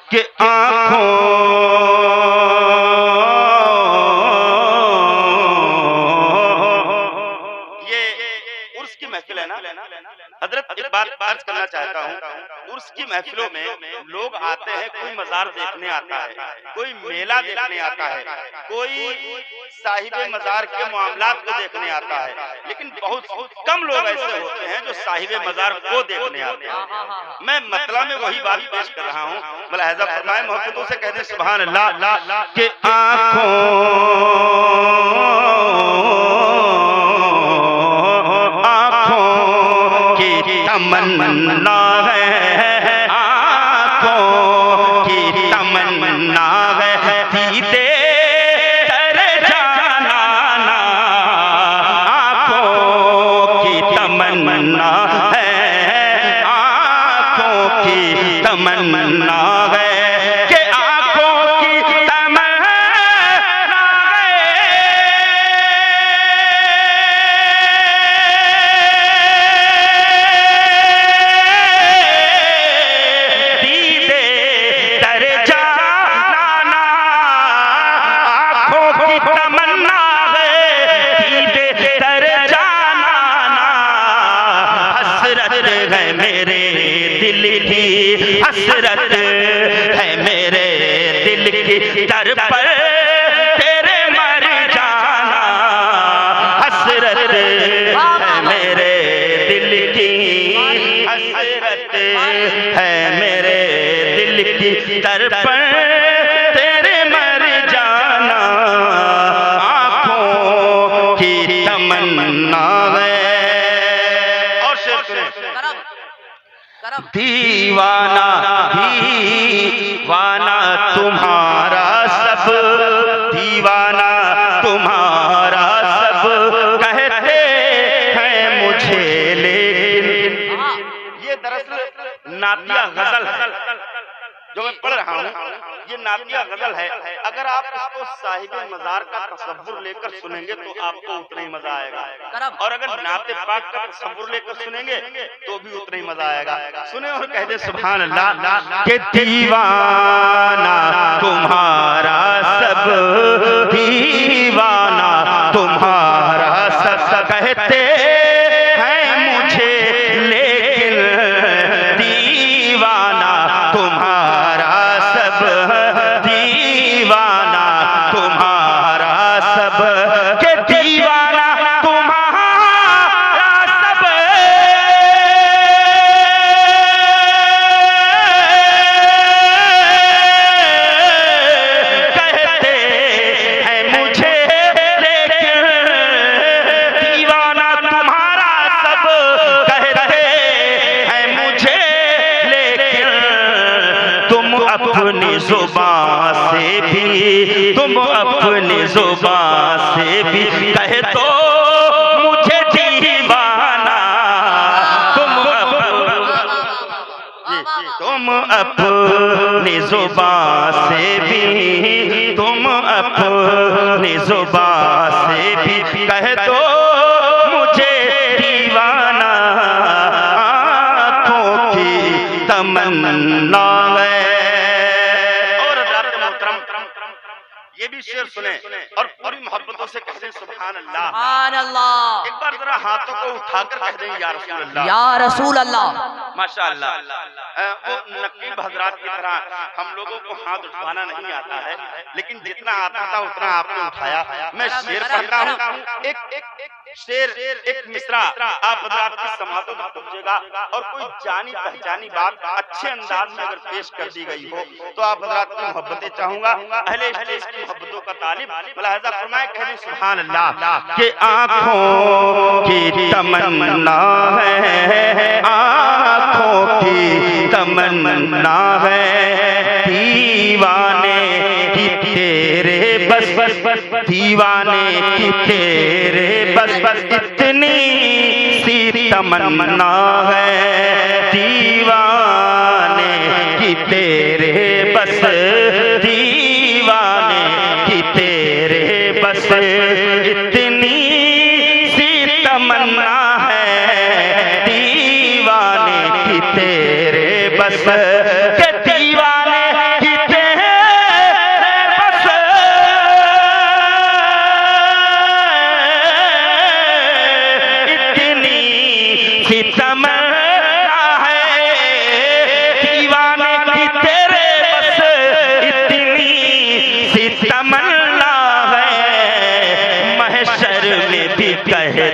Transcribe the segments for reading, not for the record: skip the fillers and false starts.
कि आँखों उर्स की महफिल है ना हजरत, एक बात अर्ज करना चाहता हूँ। उर्स की महफिलों में लोग आते हैं, कोई मजार देखने आता है, कोई मेला देखने आता है, कोई साहिबे मजार के मामलात को देखने आता है, लेकिन बहुत कम लोग ऐसे होते हैं जो साहिबे मजार को देखने आते हैं। मैं मतलब में वही बात पेश कर रहा हूँ। मुलाहिजा फरमाए, मोहब्बतों से कहते सुभान अल्लाह के आँखों तमन्ना है, आँखों की तमन्ना है, दीदे तर जाना, आँखों की तमन्ना है, आँखों की तमन्ना है कि आँखों की तमन्ना है मेरे दिल की, हसरत है मेरे दिल की, दर पर तेरे मर जाना, हसरत है मेरे दिल की, हसरत है मेरे दिल की, दर पर तेरे मर जाना, आँखों की तमन्ना है। दीवाना दीवाना तुम्हारा सब, दीवाना तुम्हारा सब कहते हैं मुझे, लेकिन ये दरअसल नातिया गजल है जो मैं पढ़ रहा हूँ। ये नातिया गजल है, अगर आप इसको साहिबे मजार का तसव्वुर लेकर सुनेंगे तो आपको उतना ही मजा आएगा, और अगर नाते पाक का तसव्वुर लेकर सुनेंगे तो भी उतना ही मजा आएगा। सुने और कह दे सुभान अल्लाह कि दीवाना तुम्हारा सब, दीवाना तुम्हारा सब कहते हैं मुझे, लेकिन दीवाना तुम्हारा सब, दीवाना तुम्हारा सब, के दीवाना तुम्हारा सब कहते हैं मुझे, लेकिन दीवाना तुम्हारा सब कहते हैं मुझे, लेकिन तुम अपनी जुबान से भी, तुम अपनी जुबान से भी कहे तो मुझे दीवाना, तुम अपनी जुबान से भी, तुम अपनी जुबान से भी कहे तो मुझे दीवाना, आँखों की तमन्ना है। ये भी शेर सुने और पूरी मोहब्बतों से कह दें सुभान अल्लाह, सुभान अल्लाह। एक बार जरा हाथों को उठाकर कह दें या रसूल अल्लाह, या रसूल अल्लाह। माशाअल्लाह, वो नकीब हजरात की तरह हम लोगों को हाथ उठाना नहीं आता है, लेकिन जितना आता था उतना आपने उठाया। मैं शेर पढ़ता हूँ, एक शेर, एक मिसरा आप हजरात की समातों में पहुंचेगा, और कोई जानी पहचानी बात अच्छे अंदाज में अगर पेश कर दी गई हो तो आप हजरात की मोहब्बतें चाहूंगा। अहले स्टेज की मोहब्बतों का तालिब मुलाहिजा फरमाए, कह दें सुभान अल्लाह कि आँखों की तमन्ना है, आँखों की तमन्ना है, दीवाने की तेरे बस बस, दीवाने की तेरे बस बस इतनी सी तमन्ना है, दीवाने की तेरे बस, दीवाने की तेरे बस इतनी सी तमन्ना है, दीवाने की तेरे बस, के दीवाने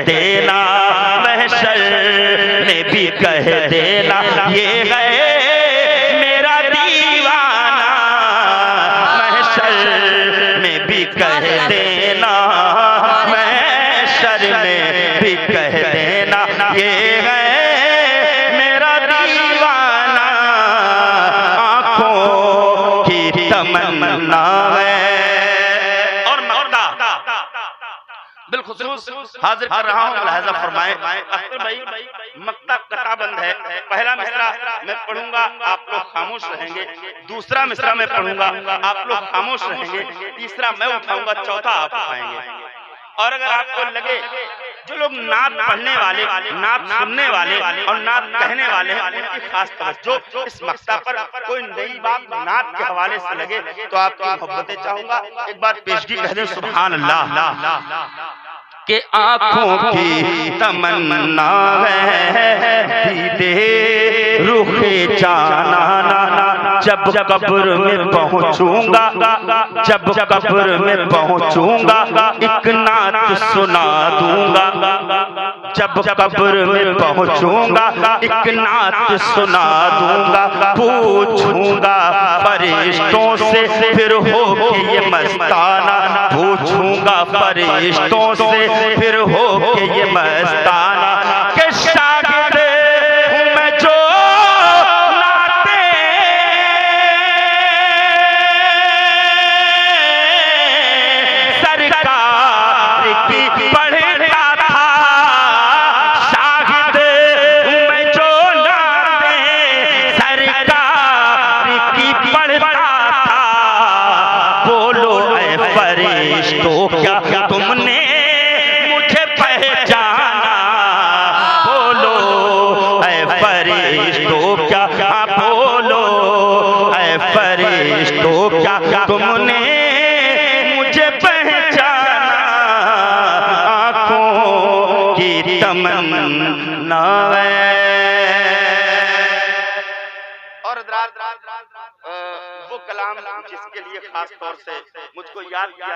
देना, महशर में भी कह देना, ये है मेरा दीवाना, महशर में भी कह देना, महशर में भी कह देना, ये है मेरा दीवाना, आंखों की तमन्ना है। बिल्खुसूस हाजिर कर रहा हूँ, लिहाजा फरमाए अख्तर भाई मक्ता कटाबंद है। पहला मिसरा मैं पढ़ूंगा, आप लोग खामोश रहेंगे, दूसरा मिसरा मैं पढ़ूंगा, आप लोग खामोश रहेंगे, तीसरा मैं उठाऊंगा, चौथा आप उठाएंगे। और अगर आपको लगे जो लोग नात पढ़ने वाले, नात सुनने वाले और नात कहने वाले हैं, उनकी खास तवज्जो इस मक्ता पर कोई नई बात नात के हवाले से लगे तो आपकी मोहब्बतें चाहूंगा। एक बार पेशगी कह दें सुभान अल्लाह। के आँखों की तमन्ना है दीदे रुखे जाना, जब कब्र में पहुँचूंगा, जब कब्र में पहुँचूंगा, एक नात सुना दूंगा, जब कब्र में पहुँचूंगा, एक नात सुना दूंगा, पूछूंगा फरिश्तों से फिर हो के ये मस्ताना, पूछूंगा फरिश्तों से फिर हो के ये मस्ताना, के शागिर्द हूँ मैं जो नाते सरकार की पढ़ता था, शागिर्द हूँ मैं जो नाते सरकार की पढ़ता था, बोलो ऐ फरिश्तों क्या तुमने पहचाना, बोलो ऐ फरिश्तों क्या, बोलो ऐ फरिश्तों क्या तुमने मुझे पहचाना, आँखों की तमन्ना है। और वो कलाम जिसके लिए खास तौर से मुझको याद किया